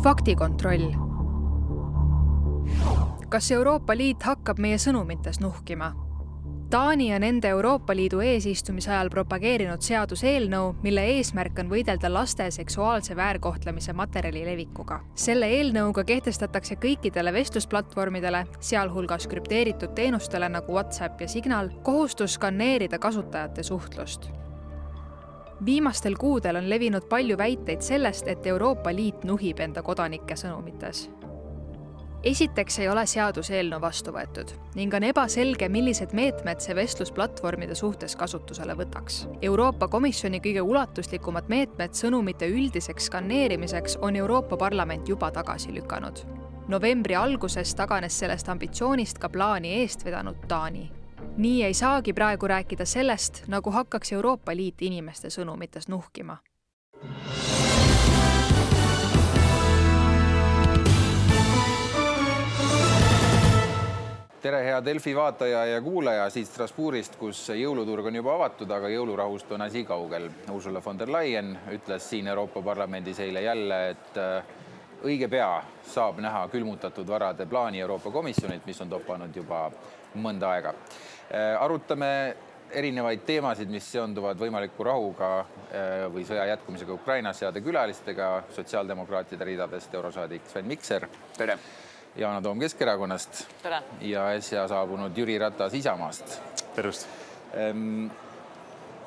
Faktikontroll. Kas Euroopa Liit hakkab meie sõnumites nuhkima? Taani on nende Euroopa Liidu eesistumise ajal propageerinud seaduseelnõu, mille eesmärk on võidelda laste seksuaalse väärkohtlemise materjali levikuga. Selle eelnõuga kehtestatakse kõikidele vestlusplatvormidele, sealhulgas krüpteeritud teenustele nagu WhatsApp ja Signal, kohustus skanneerida kasutajate suhtlust. Viimastel kuudel on levinud palju väiteid sellest, et Euroopa Liit nuhib enda kodanike sõnumites. Esiteks ei ole seaduseelnõu vastu võetud ning on ebaselge, millised meetmed see vestlusplatvormide suhtes kasutusele võtaks. Euroopa Komisjoni kõige ulatuslikumad meetmed sõnumite üldiseks skanneerimiseks on Euroopa Parlament juba tagasi lükanud. Novembri alguses taganes sellest ambitsioonist ka plaani eest vedanud Taani. Nii ei saagi praegu rääkida sellest, nagu hakkaks Euroopa Liit inimeste sõnumites nuhkima. Tere, hea Delfi vaataja ja kuulaja siit Strasbourgist, kus jõuluturg on juba avatud, aga jõulurahust on asi kaugel. Ursula von der Leyen ütles siin Euroopa Parlamendis eile jälle, et õige pea saab näha külmutatud varade plaani Euroopa Komisjonilt, mis on topanud juba mõnda aega. Arutame erinevaid teemasid, mis seonduvad võimaliku rahuga või sõja jätkumisega Ukrainas heade külalistega, sotsiaaldemokraatide ridadest eurosaadik Sven Mikser. Tere! Yana Toom Keskerakonnast. Tere. Ja äsja saabunud Jüri Ratas Isamaast. Tervist.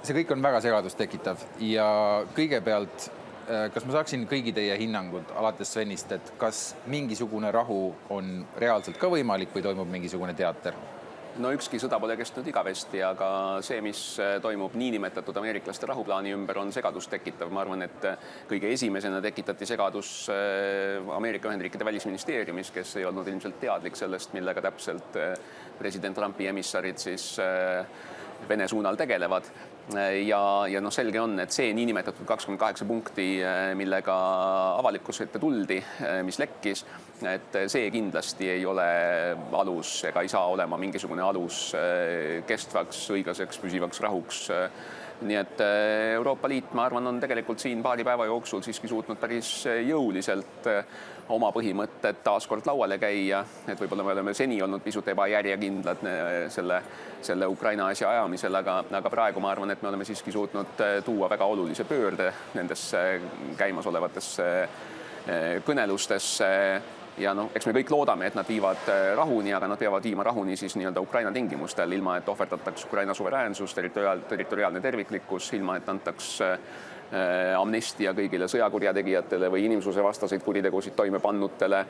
See kõik on väga segadust tekitav ja kõigepealt, kas ma saaksin kõigi teie hinnangud alates Svenist, et kas mingisugune rahu on reaalselt ka võimalik või toimub mingisugune teater? No ükski sõda pole kestnud igavesti, aga see, mis toimub niinimetatud ameeriklaste rahuplaani ümber, on segadust tekitav. Ma arvan, et kõige esimesena tekitati segadus Ameerika Ühendriikide välisministeeriumis, kes ei olnud ilmselt teadlik sellest, millega täpselt president Trumpi emissarid siis Vene suunal tegelevad. Ja selge on, et see niinimetatud 28 punkti, millega avalikkuse ette tuldi, mis lekkis, et see kindlasti ei ole alus ega ei saa olema mingisugune alus kestvaks, õiglaseks, püsivaks rahuks. Nii et Euroopa Liit, ma arvan, on tegelikult siin paari päeva jooksul siiski suutnud päris jõuliselt oma põhimõtted taaskord lauale käia, et võib-olla me oleme seni olnud pisut ebajärjekindlad selle Ukraina asja ajamisel, aga praegu ma arvan, et me oleme siiski suutnud tuua väga olulise pöörde nendesse käimasolevatesse kõnelustesse. Ja eks me kõik loodame, et nad viivad rahuni, aga nad peavad viima rahuni siis nii-öelda Ukraina tingimustel, ilma et ohverdataks Ukraina suveräänsus, territoriaalne terviklikkus, ilma et antaks amnestia kõigile sõjakurjategijatele või inimsuse vastaseid kuritegusid toime pannutele,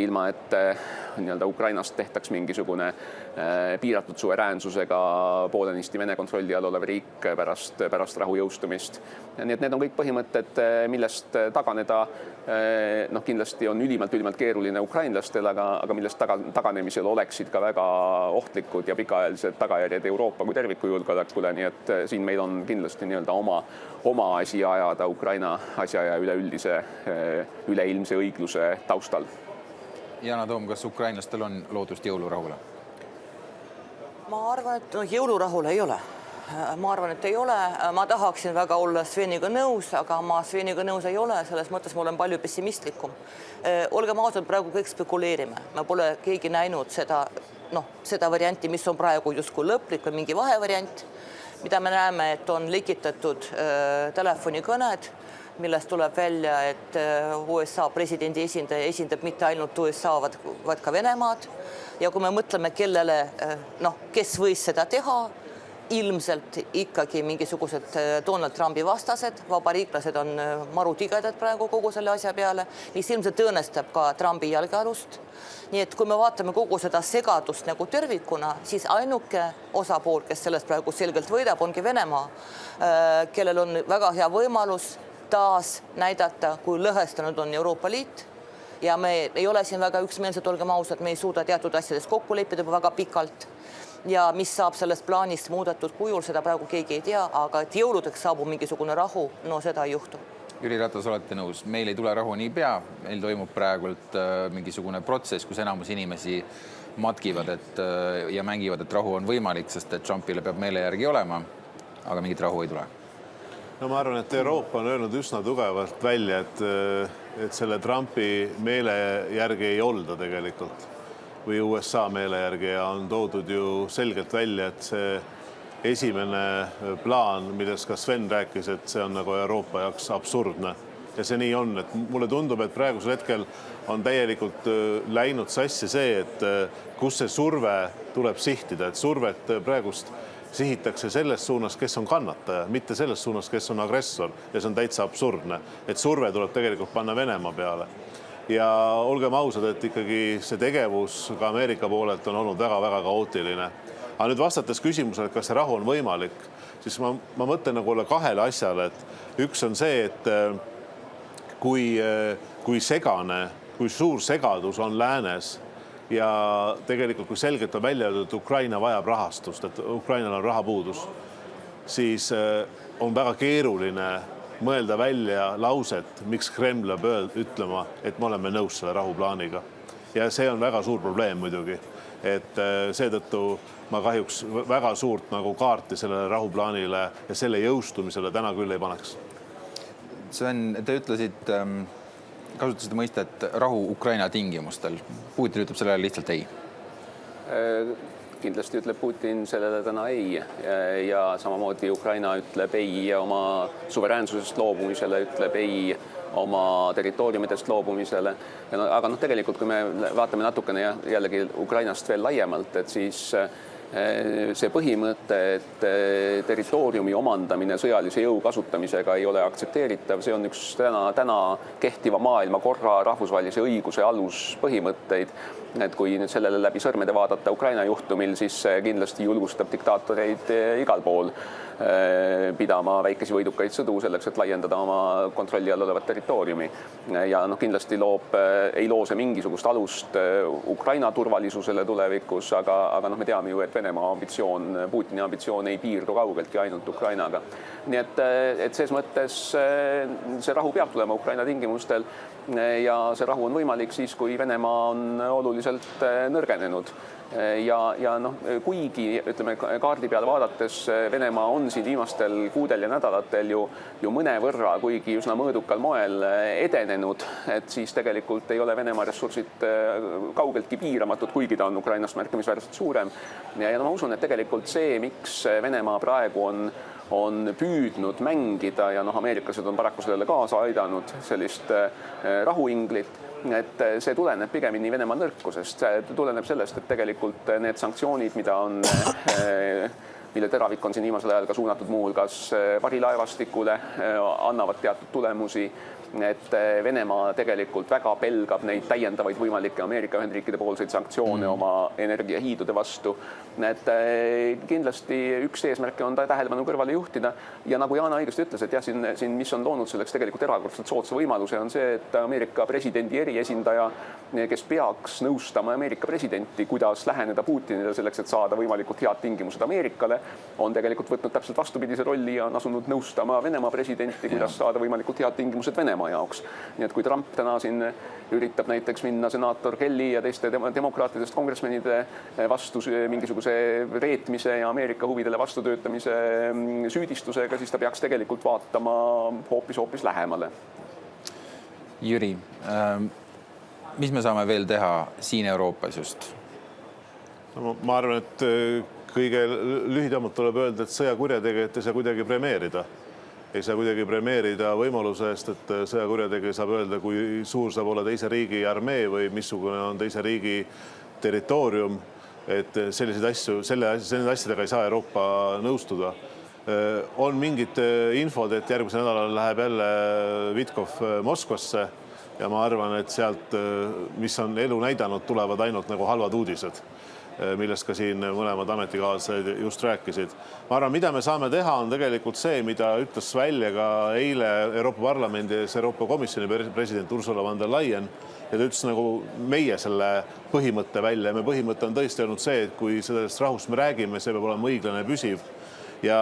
ilma et nii-öelda Ukrainast tehtaks mingisugune piiratud suveräänsusega poolenisti Vene kontrolli all olev riik pärast rahu jõustumist. Nii et need on kõik põhimõtted, millest taganeda kindlasti on ülimalt keeruline ukrainlastel, aga millest taganemisel oleksid ka väga ohtlikud ja pikaajalised tagajärjed Euroopa kui terviku julgeolekule, nii et siin meil on kindlasti nii-öelda oma asi ajada Ukraina asja ja üleilmse õigluse taustal. Yana Toom, kas ukrainlastel on lootust jõulurahule? Ma arvan, et jõulurahule ei ole. Ma arvan, et ei ole. Ma tahaksin väga olla Sveniga nõus, aga ma Sveniga nõus ei ole. Selles mõttes ma olen palju pessimistlikum. Olgem ausad, praegu kõik spekuleerime. Me pole keegi näinud seda varianti, mis on praegu justkui lõplik või mingi vahevariant, mida me näeme, et on lekitatud telefonikõned, millest tuleb välja, et USA presidendi esindaja esindab mitte ainult USA, vaid ka Venemaad. Ja kui me mõtleme, kes võis seda teha, ilmselt ikkagi mingisugused Donald Trumpi vastased, vabariiklased on marutigedad praegu kogu selle asja peale, mis ilmselt tõõnestab ka Trumpi jalgealust. Nii et kui me vaatame kogu seda segadust nagu tervikuna, siis ainuke osapool, kes sellest praegu selgelt võidab, ongi Venemaa, kellel on väga hea võimalus taas näidata, kui lõhestunud on Euroopa Liit. Ja me ei ole siin väga üksmeelsed, olgem ausad, me ei suuda teatud asjades kokku leppida väga pikalt. Ja mis saab sellest plaanist muudetud kujul, seda praegu keegi ei tea, aga et jõuludeks saabub mingisugune rahu, no seda ei juhtu. Jüri Ratas, olete nõus? Meil ei tule rahu nii pea, meil toimub praegult mingisugune protsess, kus enamus inimesi matkivad ja mängivad, et rahu on võimalik, sest et Trumpile peab meele järgi olema, aga mingit rahu ei tule. No ma arvan, et Euroopa on öelnud üsna tugevalt välja, et selle Trumpi meele järgi ei olda tegelikult või USA meele järgi ja on toodud ju selgelt välja, et see esimene plaan, millest ka Sven rääkis, et see on nagu Euroopa jaoks absurdne. Ja see nii on, et mulle tundub, et praegusel hetkel on täielikult läinud sassi see, et kus see surve tuleb sihtida, et survet praegust sihitakse selles suunas, kes on kannataja, mitte selles suunas, kes on agressor ja see on täitsa absurdne, et surve tuleb tegelikult panna Venemaa peale. Ja olgem ausad, et ikkagi see tegevus ka Ameerika poolelt on olnud väga-väga kaootiline. Aga nüüd vastates küsimusele, et kas see rahu on võimalik, siis ma mõtlen nagu kahele asjale, et üks on see, et kui segane, kui suur segadus on läänes ja tegelikult kui selgelt on välja öeldud, et Ukraina vajab rahastust, et Ukrainal on rahapuudus, siis on väga keeruline mõelda välja lauset, miks Kreml peab ütlema, et me oleme nõus selle rahuplaaniga. Ja see on väga suur probleem muidugi, et seetõttu ma kahjuks väga suurt nagu kaarti sellele rahuplaanile ja selle jõustumisele täna küll ei paneks. Sven, te ütlesite, kasutasite mõistet rahu Ukraina tingimustel. Putin ütleb sellele lihtsalt ei. Kindlasti ütleb Putin sellele täna ei ja samamoodi Ukraina ütleb ei oma suveräänsusest loobumisele, ütleb ei oma territooriumidest loobumisele. Aga tegelikult, kui me vaatame natukene jällegi Ukrainast veel laiemalt, et siis see põhimõte, et territooriumi omandamine sõjalise jõu kasutamisega ei ole aktsepteeritav, see on üks täna kehtiva maailma korra rahvusvahelise õiguse aluspõhimõtteid. Et kui nüüd sellele läbi sõrmede vaadata Ukraina juhtumil, siis kindlasti julgustab diktaatoreid igal pool pidama väikesi võidukaid sõdu selleks, et laiendada oma kontrolli all olevat territooriumi. Ja kindlasti ei loo see mingisugust alust Ukraina turvalisusele tulevikus, aga me teame ju, et Venemaa ambitsioon, Putini ambitsioon ei piirdu kaugeltki ainult Ukrainaga. Nii et ses mõttes see rahu peab tulema Ukraina tingimustel ja see rahu on võimalik siis, kui Venemaa on oluliselt nõrgenenud. Ja kuigi ütleme kaardi peale vaadates Venemaa on siin viimastel kuudel ja nädalatel ju mõnevõrra, kuigi üsna mõõdukal moel edenenud, et siis tegelikult ei ole Venemaa ressursid kaugeltki piiramatud, kuigi ta on Ukrainast märkimisväärselt suurem. Ja ma usun, et tegelikult see, miks Venemaa praegu on püüdnud mängida ja ameeriklased on paraku sellele kaasa aidanud sellist rahuinglit, et see tuleneb pigemini Venemaa nõrkusest. See tuleneb sellest, et tegelikult need sanktsioonid, mille teravik on siin viimasel ajal ka suunatud muuhulgas varilaevastikule, annavad teatud tulemusi, et Venemaa tegelikult väga pelgab neid täiendavaid võimalikke Ameerika Ühendriikide poolseid sanktsioone oma energiahiidude vastu. Et kindlasti üks eesmärke on tähelepanu kõrvale juhtida ja nagu Jana õigesti ütles, et siin mis on loonud selleks tegelikult erakordselt soodsa võimaluse on see, et Ameerika presidendi eriesindaja, kes peaks nõustama Ameerika presidenti, kuidas läheneda Putinile selleks, et saada võimalikult head tingimused Ameerikale, on tegelikult võtnud täpselt vastupidise rolli ja on asunud nõustama Venemaa presidenti, kuidas saada võimalikult head tingimused Venemaa jaoks. Nii et kui Trump täna siin üritab näiteks minna senaator Kelly ja teiste demokraatidest kongressmenide vastu mingisuguse reetmise ja Ameerika huvidele vastutöötamise süüdistusega, siis ta peaks tegelikult vaatama hoopis lähemale. Jüri, mis me saame veel teha siin Euroopas just? Ma arvan, et kõige lühidamalt tuleb öelda, et sõjakurjategijat ei saa kuidagi premeerida. Ei saa kuidagi premeerida võimaluse eest, et sõjakurjategija saab öelda, kui suur saab olla teise riigi armee või missugune on teise riigi territoorium, et selliseid asjadega ei saa Euroopa nõustuda. On mingid infod, et järgmisel nädalal läheb jälle Vitkov Moskvasse ja ma arvan, et sealt, mis on elu näidanud, tulevad ainult nagu halvad uudised, millest ka siin mõlemad ametikaaslased just rääkisid. Ma arvan, mida me saame teha, on tegelikult see, mida ütles välja ka eile Euroopa Parlamendi Euroopa Komisjoni president Ursula von der Leyen. Ja ta ütles nagu meie selle põhimõtte välja. Me põhimõte on tõesti olnud see, et kui sellest rahust me räägime, see peab olema õiglane püsiv. Ja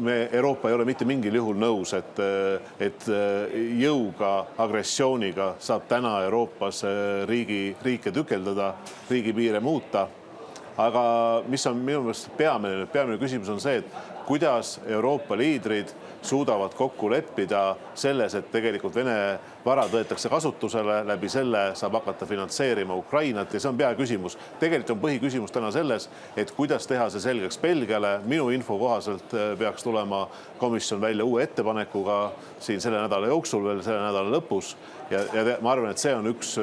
Euroopa ei ole mitte mingil juhul nõus, et jõuga, agressiooniga saab täna Euroopas riike tükeldada, riigipiire muuta. Aga mis on minu meelest peamine küsimus on see, et kuidas Euroopa liidrid suudavad kokku leppida selles, et tegelikult Vene varad võetakse kasutusele, läbi selle saab hakata finantseerima Ukrainat ja see on peaküsimus. Tegelikult on põhiküsimus täna selles, et kuidas teha see selgeks Belgiale. Minu info kohaselt peaks tulema komisjon välja uue ettepanekuga siin selle nädala jooksul, veel selle nädala lõpus ja ma arvan, et see on üks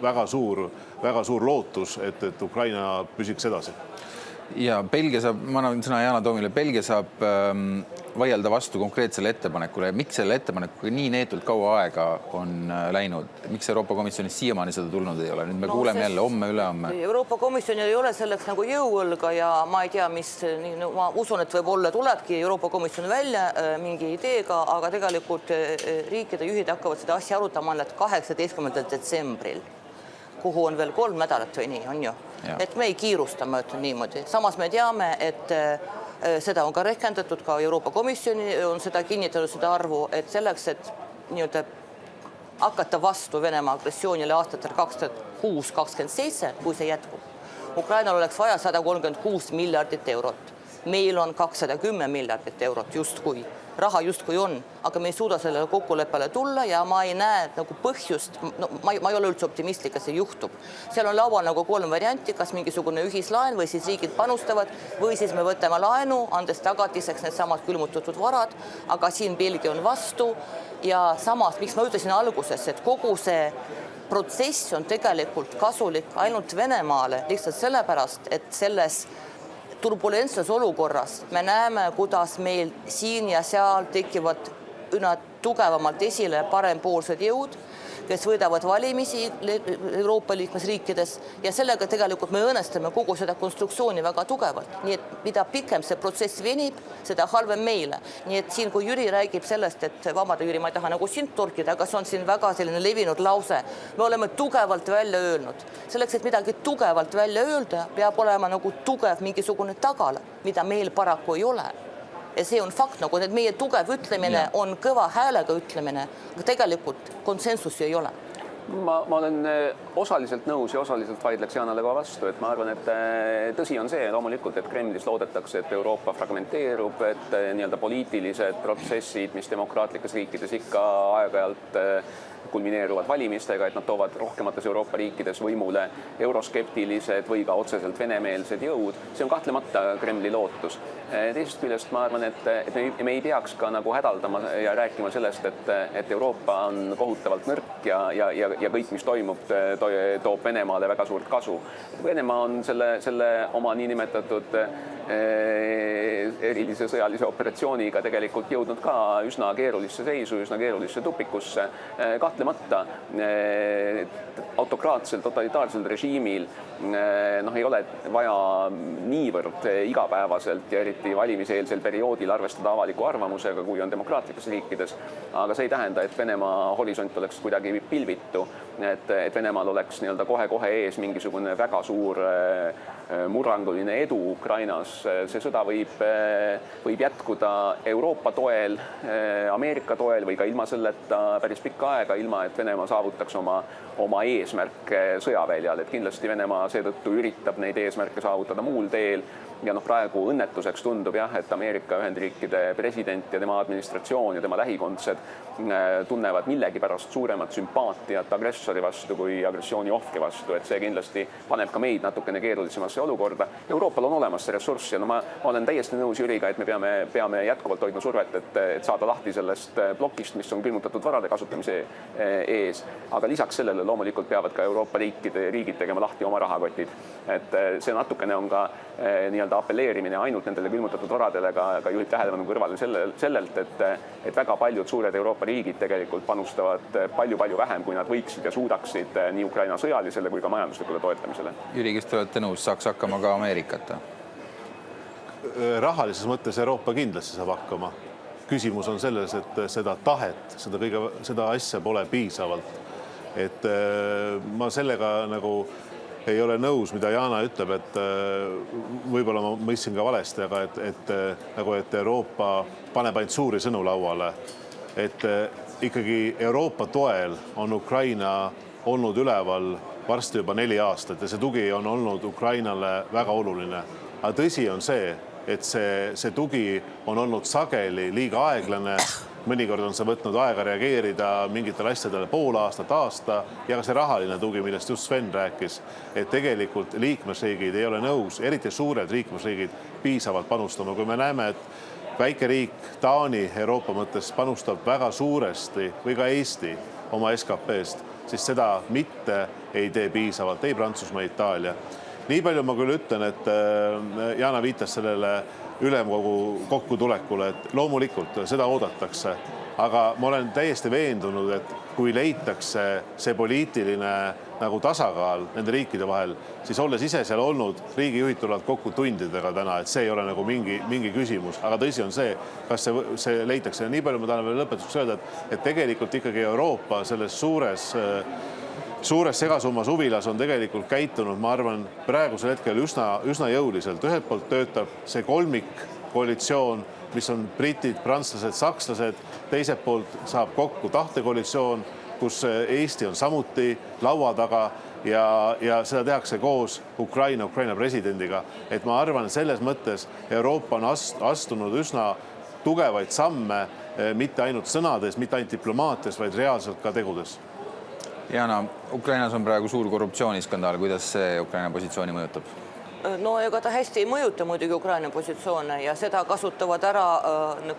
väga suur lootus, et Ukraina püsiks edasi. Ja Belgia saab, ma annan sõna Yana Toomile, Belgia saab vaielda vastu konkreetsele ettepanekule. Miks selle ettepanekuga nii neetult kaua aega on läinud? Miks Euroopa Komisjonis siiamaani seda tulnud ei ole? Nüüd me kuuleme jälle homme, ülehomme. Euroopa Komisjonil ei ole selleks nagu jõuõlga ja ma ei tea, ma usun, et võib-olla tulebki Euroopa Komisjon välja mingi ideega, aga tegelikult riikide juhid hakkavad seda asja arutama 18. detsembril, kuhu on veel 3 nädalat või nii, on ju? Et me ei kiirusta, ma ütlen niimoodi. Samas me teame, et seda on ka rehkendatud, ka Euroopa Komisjoni on seda kinnitanud, seda arvu, et selleks, et nii-öelda hakata vastu Venemaa agressioonile aastatel 2026-2027, kui see jätkub. Ukrainal oleks vaja 136 miljardit eurot. Meil on 210 miljardit eurot justkui. Raha justkui on, aga me ei suuda sellele kokkuleppele tulla ja ma ei näe nagu põhjust, ma ei ole üldse optimistlik, et see juhtub. Seal on laual nagu 3 varianti, kas mingisugune ühislaen või siis riigid panustavad või siis me võtame laenu, andes tagatiseks need samad külmutatud varad, aga siin Belgia on vastu ja samas, miks ma ütlesin alguses, et kogu see protsess on tegelikult kasulik ainult Venemaale, lihtsalt sellepärast, et selles turbulentses olukorras me näeme, kuidas meil siin ja seal tekivad üna tugevamalt esile parempoolsed jõud, kes võidavad valimisi Euroopa liikmesriikides ja sellega tegelikult me õõnestame kogu seda konstruktsiooni väga tugevalt. Nii et mida pikem see protsess venib, seda halvem meile. Nii et siin, kui Jüri räägib sellest, et vabada Jüri, ma ei taha nagu sind torkida, aga see on siin väga selline levinud lause. Me oleme tugevalt välja öelnud. Selleks, et midagi tugevalt välja öelda, peab olema nagu tugev mingisugune tagala, mida meil paraku ei ole. Ja see on fakt, nagu et meie tugev ütlemine on kõva häälega ütlemine, aga tegelikult konsensusi ei ole. Ma olen osaliselt nõus ja osaliselt vaidleks Janale ka vastu, et ma arvan, et tõsi on see loomulikult, et Kremlis loodetakse, et Euroopa fragmenteerub, et nii-öelda poliitilised protsessid, mis demokraatlikes riikides ikka aeg-ajalt kulmineeruvad valimistega, et nad toovad rohkemates Euroopa riikides võimule euroskeptilised või ka otseselt venemeelsed jõud. See on kahtlemata Kremli lootus. Teisest küljest ma arvan, et me ei peaks ka nagu hädaldama ja rääkima sellest, et Euroopa on kohutavalt nõrk ja kõik, mis toimub, toob Venemaale väga suurt kasu. Venemaa on selle oma niinimetatud erilise sõjalise operatsiooniga tegelikult jõudnud ka üsna keerulisse seisu, üsna keerulisse tupikusse. Kahtlemata autokraatsel, totalitaarsel režiimil ei ole vaja niivõrd igapäevaselt ja eriti valimiseelsel perioodil arvestada avaliku arvamusega, kui on demokraatlikes riikides. Aga see ei tähenda, et Venemaa horisont oleks kuidagi pilvitu, et Venemaal oleks nii-öelda kohe-kohe ees mingisugune väga suur murranguline edu Ukrainas. See sõda võib jätkuda Euroopa toel, Ameerika toel või ka ilma selleta päris pikka aega, ilma et Venemaa saavutaks oma eesmärke sõjaväljal. Et kindlasti Venemaa seetõttu üritab neid eesmärke saavutada muul teel ja praegu õnnetuseks tundub et Ameerika Ühendriikide president ja tema administratsioon ja tema lähikondsed tunnevad millegipärast suuremat sümpaatiat agressori vastu kui agressiooni ohvri vastu, et see kindlasti paneb ka meid natukene keerulisemasse olukorda. Euroopal on olemas see ressurss ja ma olen täiesti nõus Jüriga, et me peame jätkuvalt hoidma survet, et saada lahti sellest plokist, mis on külmutatud varade kasutamise ees. Aga lisaks sellele loomulikult peavad ka Euroopa riigid tegema lahti oma rahakotid. Et see natukene on ka nii-öelda apelleerimine ainult nendele külmutatud varadele, aga juhib tähelepanu kõrvale sellelt, et väga paljud suured Euroopa riigid tegelikult panustavad palju-palju vähem, kui nad võiksid ja suudaksid nii Ukraina sõjalisele kui ka majanduslikule toetamisele. Jüri, kes te olete nõus, saaks hakkama ka Ameerikata? Rahalises mõttes Euroopa kindlasti saab hakkama. Küsimus on selles, et seda tahet, seda asja pole piisavalt. Et ma sellega nagu ei ole nõus, mida Yana ütleb, et võib-olla ma mõistsin ka valesti, aga et Euroopa paneb ainult suuri sõnu lauale. Et ikkagi Euroopa toel on Ukraina olnud üleval varsti juba 4 aastat ja see tugi on olnud Ukrainale väga oluline. Aga tõsi on see, et see tugi on olnud sageli liiga aeglane. Mõnikord on see võtnud aega reageerida mingitele asjadele pool aastat, aasta ja ka see rahaline tugi, millest just Sven rääkis, et tegelikult liikmesriigid ei ole nõus, eriti suured liikmesriigid piisavalt panustama. Kui me näeme, et väike riik Taani Euroopa mõttes panustab väga suuresti või ka Eesti oma SKP-st, siis seda mitte ei tee piisavalt, ei Prantsusmaa, Itaalia. Nii palju ma küll ütlen, et Jana viitas sellele ülemkogu kokkutulekule, et loomulikult seda oodatakse, aga ma olen täiesti veendunud, et kui leitakse see poliitiline nagu tasakaal nende riikide vahel, siis olles ise seal olnud, riigijuhid tulevad kokku tundidega täna, et see ei ole nagu mingi küsimus, aga tõsi on see, kas see leitakse. Nii palju ma tahan veel lõpetuseks öelda, et tegelikult ikkagi Euroopa selles suures segasummas huvilas on tegelikult käitunud, ma arvan, praegusel hetkel üsna jõuliselt. Ühelt poolt töötab see kolmikkoalitsioon, mis on britid, prantslased, sakslased, teiselt poolt saab kokku tahtekoalitsioon, kus Eesti on samuti laua taga ja seda tehakse koos Ukraina presidendiga. Et ma arvan, selles mõttes Euroopa on astunud üsna tugevaid samme, mitte ainult sõnades, mitte ainult diplomaatias, vaid reaalselt ka tegudes. Jana, Ukrainas on praegu suur korruptsiooniskandaal. Kuidas see Ukraina positsiooni mõjutab? No ega ta hästi ei mõjuta muidugi Ukraina positsioone ja seda kasutavad ära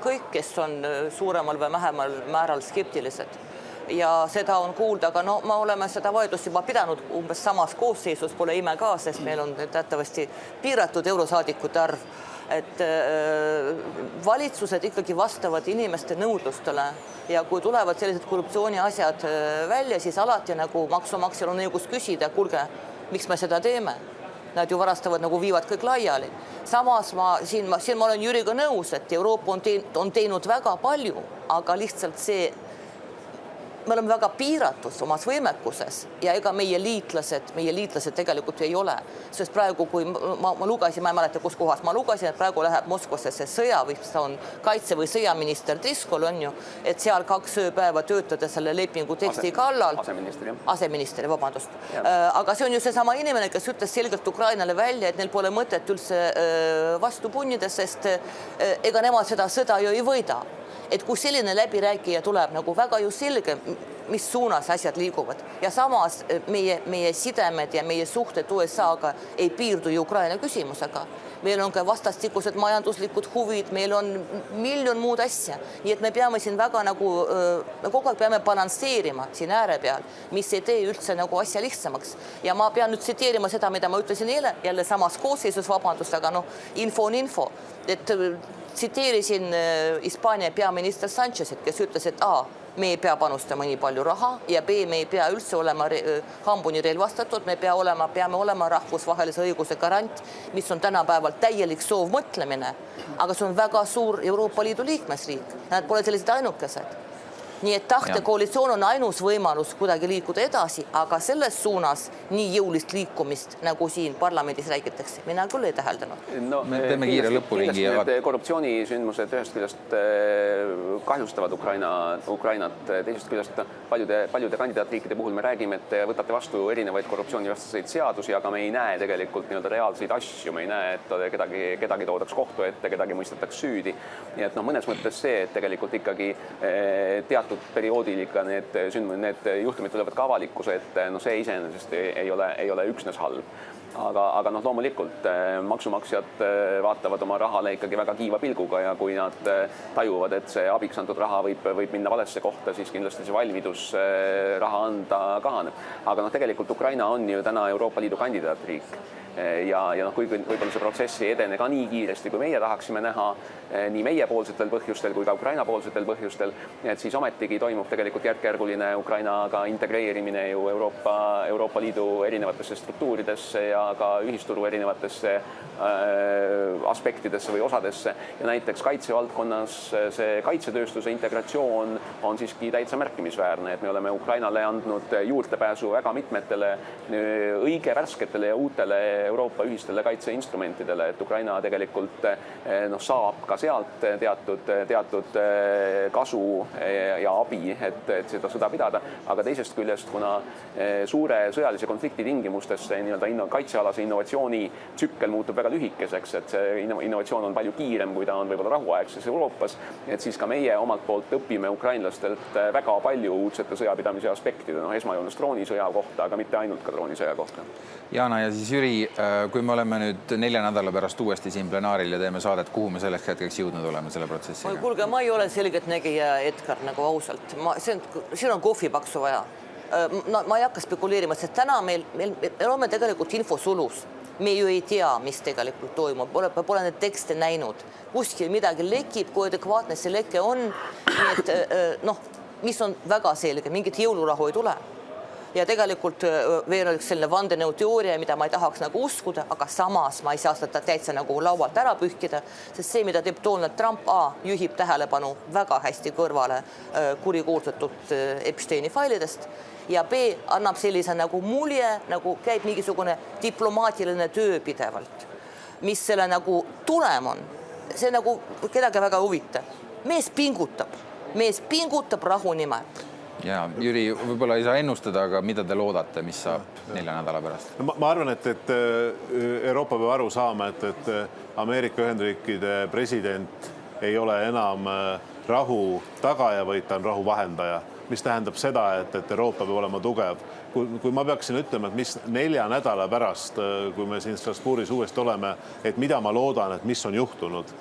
kõik, kes on suuremal või vähemal määral skeptilised. Ja seda on kuulda, aga no me oleme seda vaidlust juba pidanud umbes samas koosseisus, pole ime ka, sest meil on teatavasti piiratud eurosaadikute arv. Et valitsused ikkagi vastavad inimeste nõudlustele ja kui tulevad sellised korruptsiooni asjad välja, siis alati nagu maksumaksjal on õigus küsida, kuulge, miks me seda teeme? Nad ju varastavad, nagu viivad kõik laiali. Samas siin ma olen Jüriga nõus, et Euroopa on teinud väga palju, aga lihtsalt me oleme väga piiratud omas võimekuses ja ega meie liitlased tegelikult ei ole. Sest praegu, kui ma lugesin, ma ei mäleta, kus kohas ma lugesin, et praegu läheb Moskvasse see sõja või ta on kaitse- või sõjaminister Triskol on ju, et seal 2 ööpäeva töötada selle lepingu teksti kallal. Aseminister, vabandust. Aga see on ju seesama inimene, kes ütles selgelt Ukrainale välja, et neil pole mõtet üldse vastu punnida, sest ega nemad seda sõda ju ei võida. Et kui selline läbirääkija tuleb nagu väga ju selge, mis suunas asjad liiguvad ja samas meie sidemed ja meie suhted USA-ga ei piirdu ju Ukraina küsimusega. Meil on ka vastastikused majanduslikud huvid, meil on miljon muud asja. Nii et me peame siin väga nagu, me kogu aeg peame balansseerima siin ääre peal, mis ei tee üldse nagu asja lihtsamaks. Ja ma pean nüüd tsiteerima seda, mida ma ütlesin eile, jälle samas koosseisus, vabandust, aga info on info. Et tsiteerisin Hispaania peaminister Sanchezit, kes ütles, et me ei pea panustama nii palju raha ja B, me ei pea üldse olema hambuni relvastatud, me peame olema rahvusvahelise õiguse garant, mis on tänapäeval täielik soovmõtlemine, aga see on väga suur Euroopa Liidu liikmesriik. Nad pole sellised ainukesed. Nii et tahtekoalitsioon on ainus võimalus kuidagi liikuda edasi, aga selles suunas nii jõulist liikumist, nagu siin parlamendis räägitakse, mina küll ei täheldanud. Me teeme kiire lõpuringi. Korruptsioonisündmused ühest küljest kahjustavad Ukrainat, teisest küljest paljude kandidaatriikide puhul me räägime, et võtate vastu erinevaid korruptsioonivastaseid seadusi, aga me ei näe tegelikult reaalseid asju, me ei näe, et kedagi toodaks kohtu ette, kedagi mõistetaks süüdi. Nii et mõnes mõttes see, et tegelikult ikkagi teatud perioodil ikka need juhtumid tulevad ka avalikkuse, et see iseenesest ei ole üksnes halb. Aga loomulikult maksumaksjad vaatavad oma rahale ikkagi väga kiiva pilguga ja kui nad tajuvad, et see abiks antud raha võib minna valesse kohta, siis kindlasti see valmidus raha anda kahaneb. Aga tegelikult Ukraina on ju täna Euroopa Liidu kandidaatriik. Ja kui võib-olla see protsess ei edene ka nii kiiresti, kui meie tahaksime näha nii meie poolsetel põhjustel kui ka Ukraina poolsetel põhjustel, et siis ometigi toimub tegelikult järk-järguline Ukrainaga integreerimine ju Euroopa Liidu erinevatesse struktuuridesse ja ka ühisturu erinevatesse aspektidesse või osadesse. Ja näiteks kaitsevaldkonnas see kaitsetööstuse integratsioon on siiski täitsa märkimisväärne, et me oleme Ukrainale andnud juurdepääsu väga mitmetele õige värsketele ja uutele Euroopa ühistele kaitseinstrumentidele, et Ukraina tegelikult saab ka sealt teatud kasu ja abi, et seda sõda pidada, aga teisest küljest, kuna suure sõjalise konflikti tingimustes kaitsealase innovatsiooni tsükkel muutub väga lühikeseks, et see innovatsioon on palju kiirem, kui ta on võib-olla rahuaegses Euroopas, et siis ka meie omalt poolt õpime ukrainlastelt väga palju uudsete sõjapidamise aspektide, esmajoones droonisõja kohta, aga mitte ainult ka droonisõja kohta. Jana ja siis Jüri, kui me oleme nüüd 4 nädala pärast uuesti siin plenaaril ja teeme saadet, kuhu me selleks hetkeks jõudnud oleme selle protsessiga? Kuulge, ma ei ole selgeltnägija, Edgar, nagu ausalt. Siin on kohvipaksu vaja. Ma ei hakka spekuleerima, sest täna me oleme tegelikult infosulus. Me ju ei tea, mis tegelikult toimub. Pole need tekste näinud. Kuskil midagi lekib, kui adekvaatne see leke on. Mis on väga selge, mingit jõulurahu ei tule. Ja tegelikult veel üks selline vandenõuteooria, mida ma ei tahaks nagu uskuda, aga samas ma ei saa seda täitsa nagu laualt ära pühkida, sest see, mida teeb Donald Trump, juhib tähelepanu väga hästi kõrvale kurikuultatud Epsteini failidest ja B annab sellise nagu mulje, nagu käib mingisugune diplomaatiline töö pidevalt. Mis selle nagu tulem on, see nagu kedagi väga huvitav. Mees pingutab rahu nimel. Ja Jüri, võib-olla ei saa ennustada, aga mida te loodate, mis saab 4 nädala pärast? Ma arvan, et Euroopa peab aru saama, et Ameerika Ühendriikide president ei ole enam rahu tagaja, vaid ta on rahu vahendaja, mis tähendab seda, et Euroopa peab olema tugev. Kui ma peaksin ütlema, et mis 4 nädala pärast, kui me siin Strasbourgis uuesti oleme, et mida ma loodan, et mis on juhtunud.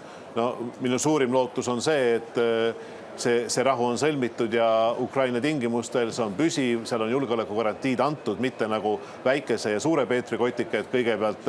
Minu suurim lootus on see, et see rahu on sõlmitud ja Ukraina tingimustel see on püsiv, seal on julgeolekugarantiid antud, mitte nagu väikese ja suure Peetri kotika, et kõigepealt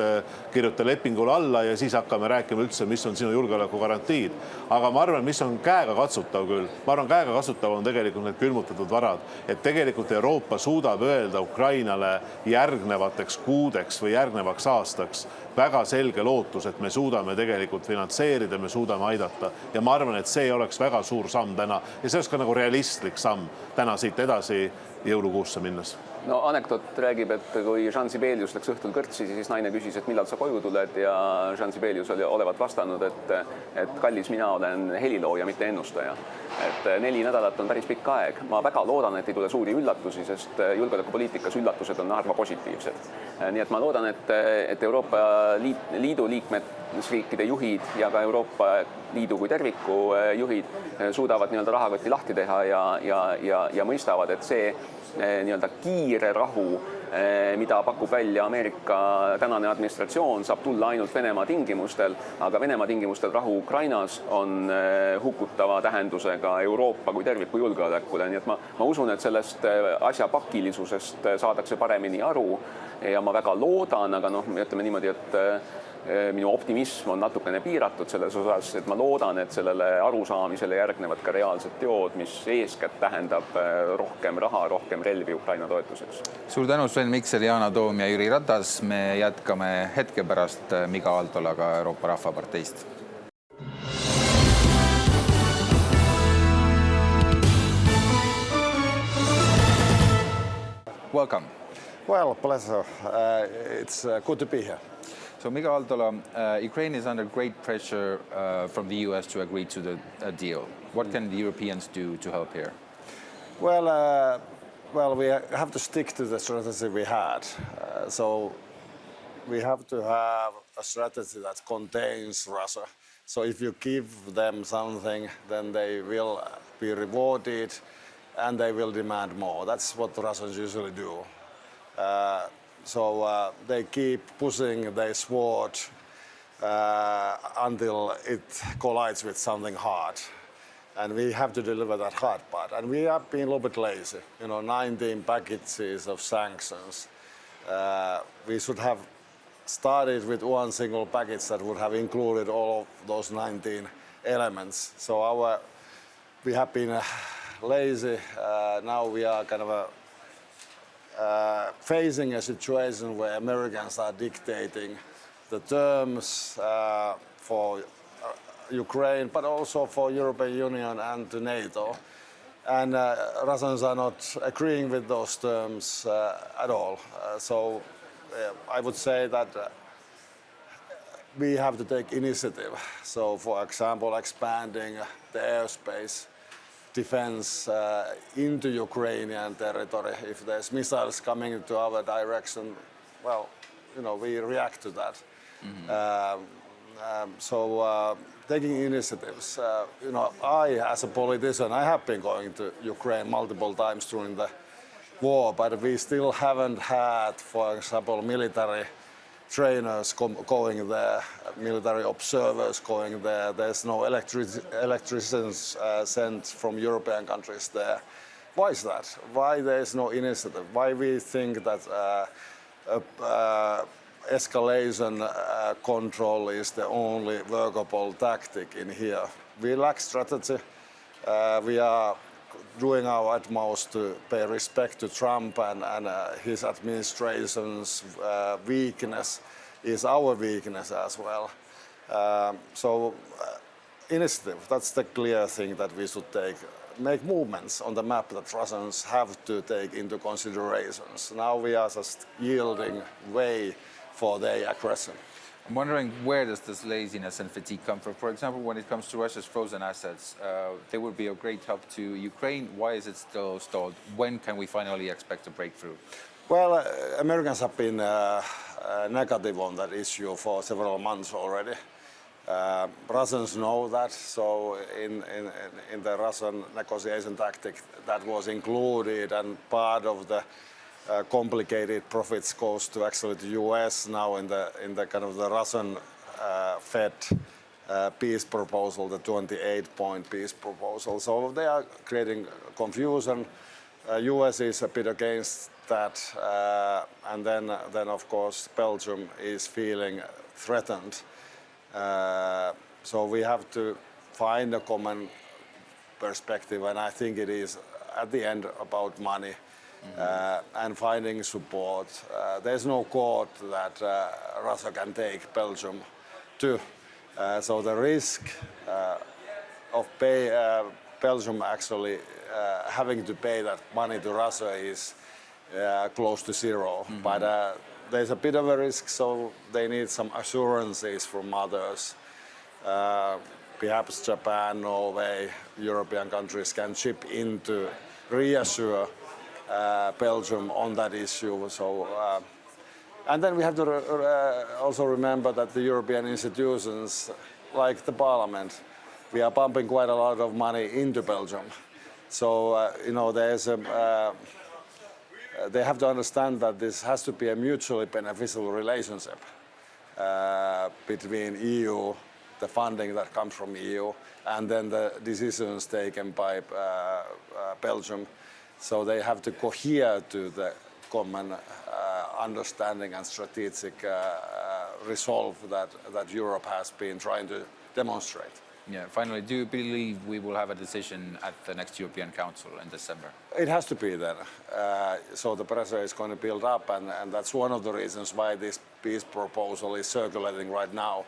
kirjuta lepingule alla ja siis hakkame rääkima üldse, mis on sinu julgeolekugarantiid. Aga ma arvan, mis on käega katsutav küll. Ma arvan, käega katsutav on tegelikult need külmutatud varad, et tegelikult Euroopa suudab öelda Ukrainale järgnevateks kuudeks või järgnevaks aastaks väga selge lootus, et me suudame tegelikult finantseerida, me suudame aidata. Ja ma arvan, et see oleks väga suur samm täna ja see oleks ka nagu realistlik samm täna siit edasi jõulukuusse minnes. Anekdoot räägib, et kui Jean Sibelius läks õhtul kõrtsi, siis naine küsis, et millal sa koju tuled ja Jean Sibelius oli olevat vastanud, et kallis, mina olen helilooja, mitte ennustaja. Et 4 nädalat on päris pikk aeg. Ma väga loodan, et ei tule suuri üllatusi, sest julgeolekupoliitikas üllatused on harva positiivsed. Nii et ma loodan, et Euroopa Liidu liikmesriikide juhid ja ka Euroopa Liidu kui terviku juhid suudavad rahakoti lahti teha ja mõistavad, et see kiire rahu, mida pakub välja Ameerika tänane administratsioon, saab tulla ainult Venemaa tingimustel, aga Venemaa tingimustel rahu Ukrainas on hukutava tähendusega Euroopa kui terviku julgeolekule. Nii et ma usun, et sellest asja pakilisusest saadakse paremini aru ja ma väga loodan, aga ütleme niimoodi, et minu optimism on natukene piiratud selles osas, et ma loodan, et sellele arusaamisele järgnevad ka reaalsed teod, mis eeskätt tähendab rohkem raha, rohkem relvi Ukraina toetuseks. Suur tänu, Sven Mikser, Yana Toom ja Jüri Ratas. Me jätkame hetke pärast Mika Altolaga Euroopa Rahvaparteist. Welcome. Well, pleasure. It's good to be here. So, Mika Altola, Ukraine is under great pressure from the US to agree to the deal. What can the Europeans do to help here? Well, we have to stick to the strategy we had. So we have to have a strategy that contains Russia. So if you give them something, then they will be rewarded and they will demand more. That's what the Russians usually do. So they keep pushing their sword until it collides with something hard. And we have to deliver that hard part. And we have been a little bit lazy. 19 packages of sanctions. We should have started with one single package that would have included all of those 19 elements. So we have been lazy. Now we are kind of facing a situation where Americans are dictating the terms for Ukraine, but also for European Union and to NATO. And Russians are not agreeing with those terms at all. So I would say that we have to take initiative. So, for example, expanding the airspace defense into Ukrainian territory. If there's missiles coming into our direction, well, we react to that. Taking initiatives, I, as a politician, I have been going to Ukraine multiple times during the war, but we still haven't had, for example, military trainers going there, military observers going there. There's no electricians sent from European countries there. Why is that? Why there's no initiative? Why we think that escalation control is the only workable tactic in here? We lack strategy. We are doing our utmost to pay respect to Trump and his administration's weakness is our weakness as well. Initiative, that's the clear thing that we should take. Make movements on the map that Russians have to take into considerations. Now we are just yielding way for their aggression. I'm wondering, where does this laziness and fatigue come from? For example, when it comes to Russia's frozen assets, they would be of great help to Ukraine. Why is it still stalled? When can we finally expect a breakthrough? Well, Americans have been negative on that issue for several months already. Russians know that, so in the Russian negotiation tactic that was included, and part of the complicated profits goes to actually the US now in the kind of the Russian Fed peace proposal, the 28-point peace proposal. So they are creating confusion. US is a bit against that, and then of course Belgium is feeling threatened. So we have to find a common perspective, and I think it is at the end about money. And finding support. There's no court that Russia can take Belgium to. So the risk of Belgium actually having to pay that money to Russia is close to zero. But there's a bit of a risk, so they need some assurances from others. Perhaps Japan, Norway, European countries can chip in to reassure Belgium on that issue. So, and then we have to also remember that the European institutions, like the Parliament, we are pumping quite a lot of money into Belgium. So, there's they have to understand that this has to be a mutually beneficial relationship between EU, the funding that comes from EU, and then the decisions taken by Belgium. So they have to cohere to the common understanding and strategic resolve that Europe has been trying to demonstrate. Yeah. Finally, do you believe we will have a decision at the next European Council in December? It has to be then. So the pressure is going to build up, and that's one of the reasons why this peace proposal is circulating right now.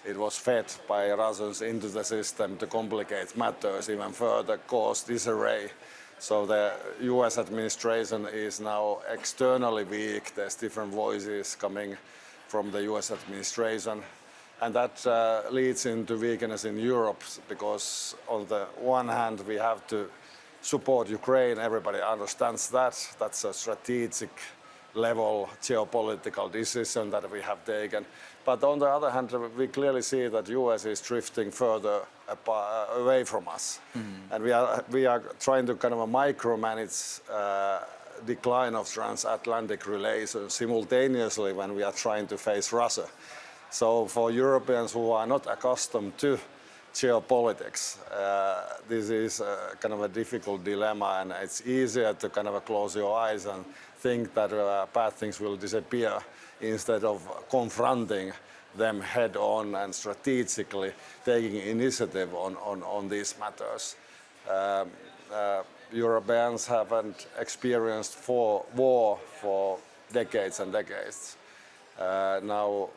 It was fed by Russians into the system to complicate matters even further, cause disarray. So the US administration is now externally weak. There's different voices coming from the US administration. And that leads into weakness in Europe, because on the one hand, we have to support Ukraine. Everybody understands that. That's a strategic level geopolitical decision that we have taken. But on the other hand, we clearly see that US is drifting further away from us. And we are trying to kind of micromanage decline of transatlantic relations simultaneously when we are trying to face Russia. So for Europeans who are not accustomed to geopolitics, this is kind of a difficult dilemma, and it's easier to kind of close your eyes and think that bad things will disappear instead of confronting them head on and strategically taking initiative on these matters. Europeans haven't experienced war for decades and decades. Now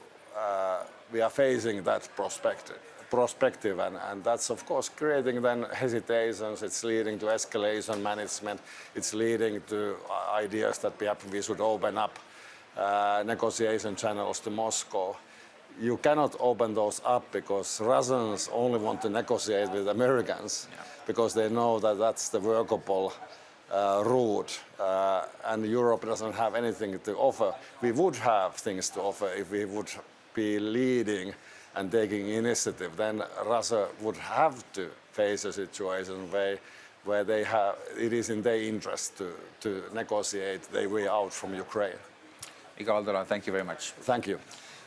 we are facing that perspective, and that's of course creating then hesitations. It's leading to escalation management. It's leading to ideas that perhaps we should open up negotiation channels to Moscow. You cannot open those up because Russians only want to negotiate with Americans, because they know that that's the workable rude and Europe doesn't have anything to offer. We would have things to offer if we would be leading and taking initiative. Then Russia would have to face a situation where they have, it is in their interest to negotiate their way out from Ukraine. Iga Valdola, thank you very much. Thank you.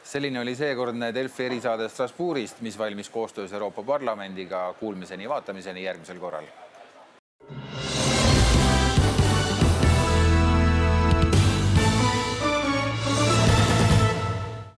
Selline oli seekordne Delfi erisaade Strasbourgist, mis valmis koostöös Euroopa Parlamendiga. Kuulmiseni ja vaatamiseni järgmisel korral.